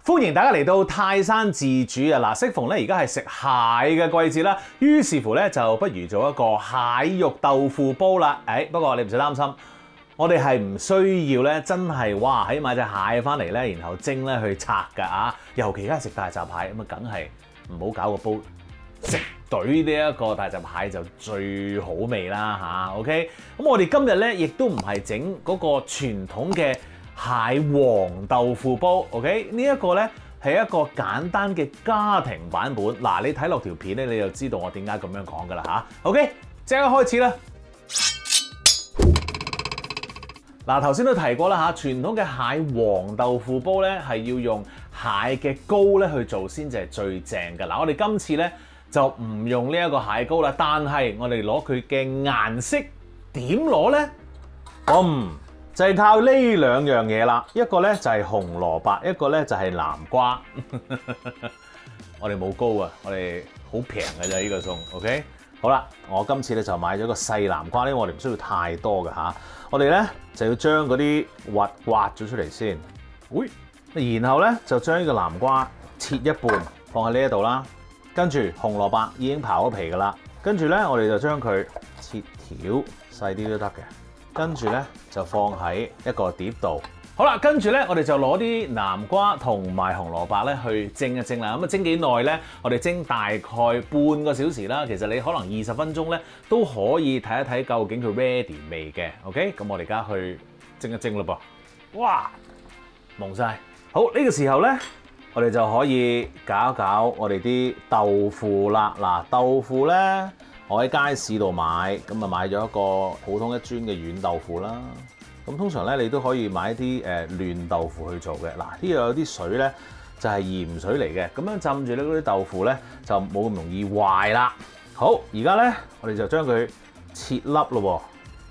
歡迎大家嚟到泰山自主啊！嗱，適逢咧而家係食蟹嘅季節啦，於是乎咧就不如做一個蟹肉豆腐煲啦。不過你唔使擔心，我哋係唔需要咧真係哇喺買隻蟹翻嚟咧，然後蒸咧去拆㗎啊！尤其而家食大閘蟹咁啊，梗係唔好搞個煲食懟呢一個大閘蟹就最好味啦嚇。OK， 咁我哋今日咧亦都唔係整嗰個傳統嘅蟹黃豆腐煲 ，OK？ 呢一個呢係一個簡單嘅家庭版本。嗱，你睇落條片咧，你就知道我點解咁樣講噶啦嚇。OK， 即刻開始啦！嗱，頭先都提過啦嚇，傳統嘅蟹黃豆腐煲呢係要用蟹嘅膏咧去做先至係最正嘅。嗱，我哋今次呢就唔用呢一個蟹膏啦，但係我哋攞佢嘅顏色點攞呢？就係靠呢兩樣嘢啦，一個咧就係紅蘿蔔，一個咧就係南瓜。我哋冇膏啊，我哋好平嘅啫呢個餸 ，OK？ 好啦，我今次咧就買咗個細南瓜，因為我哋唔需要太多嘅嚇。我哋咧就要將嗰啲核刮咗出嚟先，然後咧就將呢個南瓜切一半放喺呢一度啦。跟住紅蘿蔔已經刨咗皮噶啦，跟住咧我哋就將佢切條細啲都得嘅。跟住咧就放喺一個碟度。好啦，跟住咧我哋就攞啲南瓜同埋紅蘿蔔咧去蒸一蒸啦。咁啊蒸幾耐咧？我哋蒸大概半個小時啦。其實你可能20分鐘咧都可以睇一睇究竟佢 ready 未嘅。OK， 咁我哋而家去蒸一蒸嘞噃。哇，蒙晒。好，呢個時候咧，我哋就可以搞一搞我哋啲豆腐啦。嗱，豆腐咧。我喺街市度買，咁啊買咗一個普通一磚嘅軟豆腐啦。咁通常咧，你都可以買一啲嫩豆腐去做嘅。嗱，呢度有啲水咧，就係鹽水嚟嘅。咁樣浸住咧嗰啲豆腐咧，就冇咁容易壞啦。好，而家咧，我哋就將佢切粒咯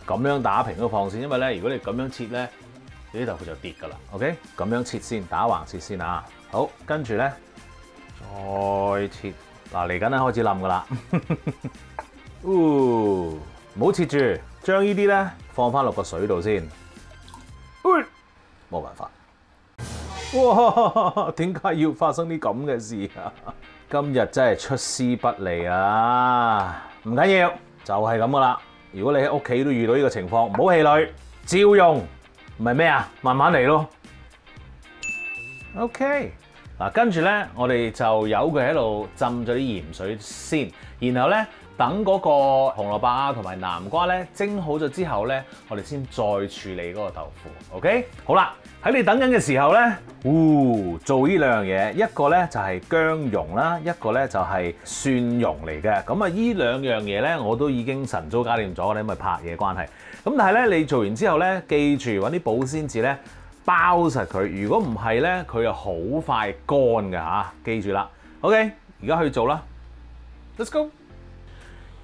喎。咁樣打平個放線，因為咧，如果你咁樣切咧，你啲豆腐就跌㗎啦。OK， 咁樣切先，打橫切先啊。好，跟住咧再切。嗱，嚟緊咧開始冧㗎啦。唔好切住，將呢啲咧放翻落個水度先。冇辦法。哇！點解要發生啲咁嘅事啊？今日真係出師不利啊！唔緊要，就係咁噶啦。如果你喺屋企都遇到呢個情況，唔好氣餒，照用。唔係咩啊？慢慢嚟咯。OK。嗱，跟住咧，我哋就由佢喺度浸咗啲鹽水先，然後咧等嗰個紅蘿蔔啊同埋南瓜咧蒸好咗之後咧，我哋先再處理嗰個豆腐。OK， 好啦，喺你等緊嘅時候咧，做呢兩樣嘢，一個咧就係薑蓉啦，一個咧就係蒜蓉嚟嘅。咁啊，呢兩樣嘢咧我都已經晨早搞掂咗啦，因為拍嘢關係。咁但係咧，你做完之後咧，記住揾啲保鮮紙咧。包實佢，如果唔係咧，佢又好快乾㗎嚇，記住啦。OK， 而家去做啦 ，Let's go。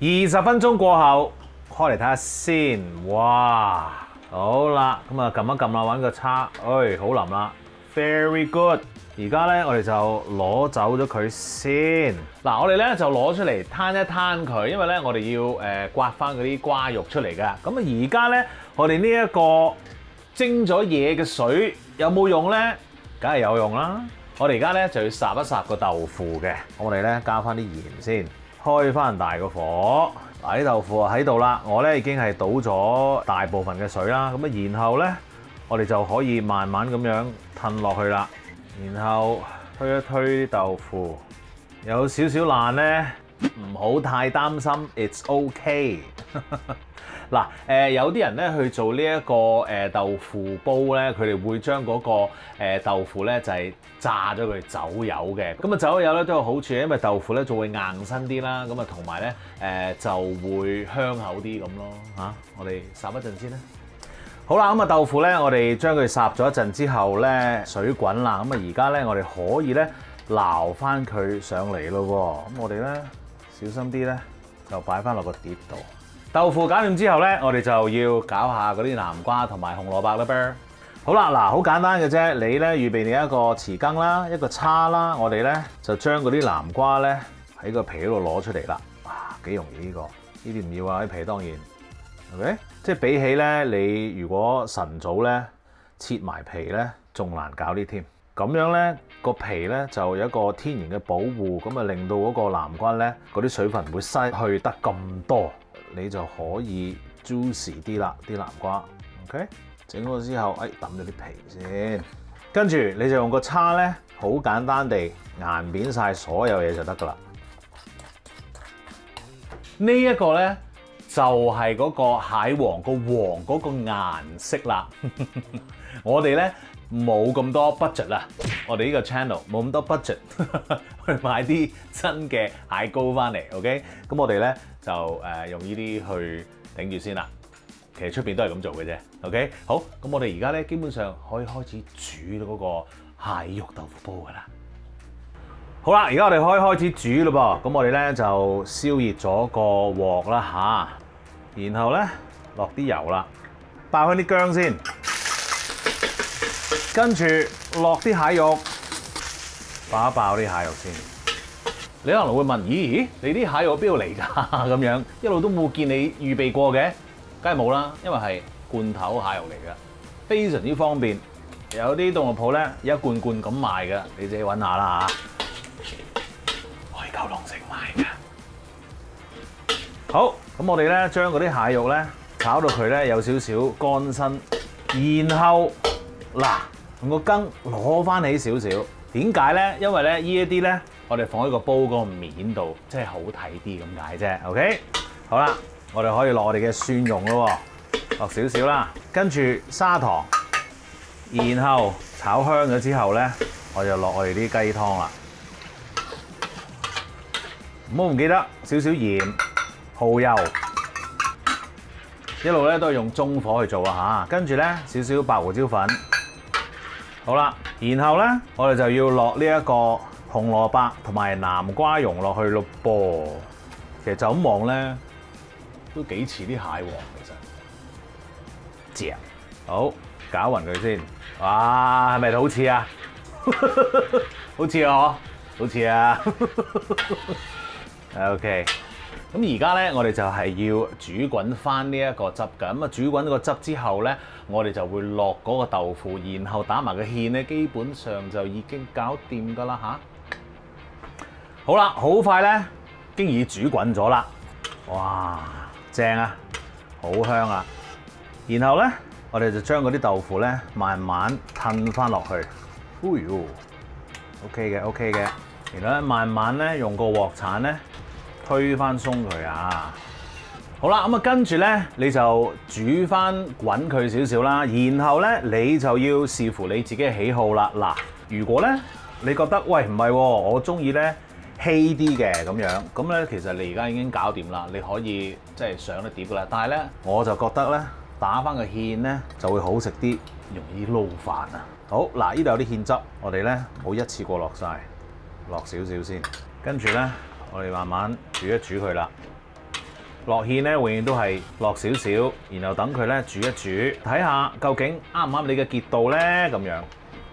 20分鐘過後，開嚟睇下先。哇，好啦，咁啊撳一撳啦，揾個叉，好腍啦 ，very good。而家咧，我哋就攞走咗佢先。嗱，我哋咧就攞出嚟攤一攤佢，因為咧我哋要刮翻嗰啲瓜肉出嚟㗎。咁啊，而家咧我哋呢一個蒸咗嘢嘅水有冇用咧？梗係有用啦！我哋而家咧就要烚一烚個豆腐嘅。我哋咧加翻啲鹽先，開翻大個火。嗱，啲豆腐喺度啦，我咧已經係倒咗大部分嘅水啦。咁啊，然後咧我哋就可以慢慢咁樣褪落去啦。然後推一推啲豆腐，有少少爛咧，唔好太擔心 ，it's okay 嗱，有啲人咧去做呢一個豆腐煲咧，佢哋會將嗰個豆腐咧就係炸咗佢走油嘅。咁啊走油咧都有好處，因為豆腐咧就會硬身啲啦。咁啊同埋咧就會香口啲咁咯嚇。我哋烚一陣先啦。好啦，咁啊豆腐咧，我哋將佢烚咗一陣之後咧，水滾啦。咁啊而家咧我哋可以咧撈翻佢上嚟咯喎。咁我哋咧小心啲咧，就擺翻落個碟度。豆腐搞掂之後咧，我哋就要搞下嗰啲南瓜同埋紅蘿蔔啦噃。好啦，嗱，好簡單嘅啫。你咧預備你一個匙羹啦，一個叉啦，我哋咧就將嗰啲南瓜咧喺個皮嗰度攞出嚟啦。哇，幾容易呢個？呢啲唔要啊，啲皮當然。OK， 即係比起咧，你如果晨早咧切埋皮咧，仲難搞啲添。咁樣咧個皮咧就有一個天然嘅保護，咁啊令到嗰個南瓜咧嗰啲水分唔會失去得咁多，你就可以 juicy 啲啦啲南瓜。OK， 整好之後，抌咗啲皮先，跟住你就用個叉咧，好簡單地研扁晒所有嘢就得噶啦。呢一個咧就係嗰個蟹黃個黃嗰個顏色啦。我哋咧冇咁多 budget 啦，我哋呢個 channel 冇咁多 budget 去買啲真嘅蟹膏翻嚟 ，OK？ 咁我哋咧就用呢啲去頂住先啦。其實出邊都係咁做嘅啫 ，OK？ 好，咁我哋而家咧基本上可以開始煮嗰個蟹肉豆腐煲噶啦。好啦，而家我哋可以開始煮咯噃，咁我哋咧就燒熱咗個鑊啦吓，然後咧落啲油啦，爆香啲薑先。跟住落啲蟹肉，爆一爆啲蟹肉先。你可能會問：咦，你啲蟹肉邊度嚟㗎？咁樣一路都冇見你預備過嘅，梗係冇啦，因為係罐頭蟹肉嚟㗎，非常之方便。有啲凍肉鋪咧一罐罐咁賣㗎，你自己揾下啦嚇。可以九龍城買㗎。好，咁我哋咧將嗰啲蟹肉咧炒到佢咧有少少乾身，然後嗱。用個羹攞翻起少少，點解咧？因為咧呢一啲咧，我哋放喺個煲嗰個面度，即係好睇啲咁解啫。OK， 好啦，我哋可以落我哋嘅蒜蓉咯，落少少啦，跟住砂糖，然後炒香咗之後咧，我就落我哋啲雞湯啦。唔好唔記得少少鹽、蠔油，一路咧都係用中火去做啊嚇。跟住咧少少白胡椒粉。好啦，然後咧，我哋就要落呢一個紅蘿蔔同埋南瓜蓉落去咯噃。其實就咁望咧，都幾似啲蟹黃其實。正，好，攪勻佢先。哇，係咪好似啊？好似啊，好似啊。OK。咁而家咧，我哋就係要煮滾翻呢一個汁㗎。咁啊，煮滾個汁之後咧，我哋就會落嗰個豆腐，然後打埋個芡咧，基本上就已經搞掂㗎啦嚇。好啦，好快咧，經已煮滾咗啦。哇，正啊，好香啊！然後咧，我哋就將嗰啲豆腐咧，慢慢褪翻落去。OK 嘅，OK 嘅。然後咧，慢慢咧，用個鑊鏟咧。推翻鬆佢啊！好啦，咁啊跟住咧，你就煮翻滾佢少少啦。然後咧，你就要視乎你自己嘅喜好啦。嗱，如果咧你覺得喂唔係喎，我中意咧稀啲嘅咁樣，咁咧其實你而家已經搞掂啦，你可以即係上得碟噶啦。但係咧，我就覺得咧打翻個芡咧就會好食啲，容易撈飯啊！好嗱，呢度有啲芡汁，我哋咧冇一次過落晒，落少少先，跟住咧。我哋慢慢煮一煮佢啦，落芡咧永遠都係落少少，然後等佢咧煮一煮，睇下究竟啱唔啱你嘅結度咧咁樣。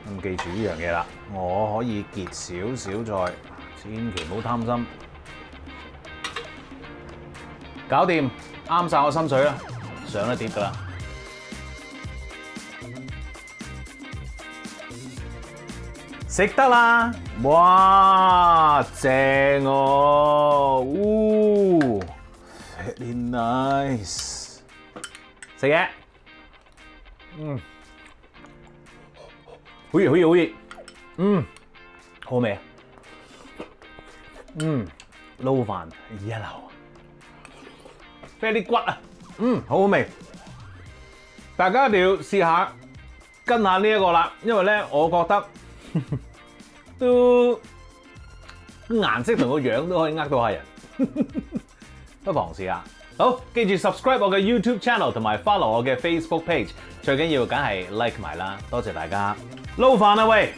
咁記住呢樣嘢啦，我可以結少少再，千祈唔好貪心。搞掂，啱晒我心水啦，上一碟噶啦。食得啦！哇，正哦，very nice。食嘢，好熱，好熱，好熱，好味啊！撈飯一流，啡啲骨啊，好好味。大家一定要試下跟下呢一個啦，因為咧，我覺得。都顏色同個樣都可以呃到下人，不妨試下。好，記住 subscribe 我嘅 YouTube channel 同埋 follow 我嘅 Facebook page， 最緊要梗係 like 埋啦。多謝大家，撈飯啦喂，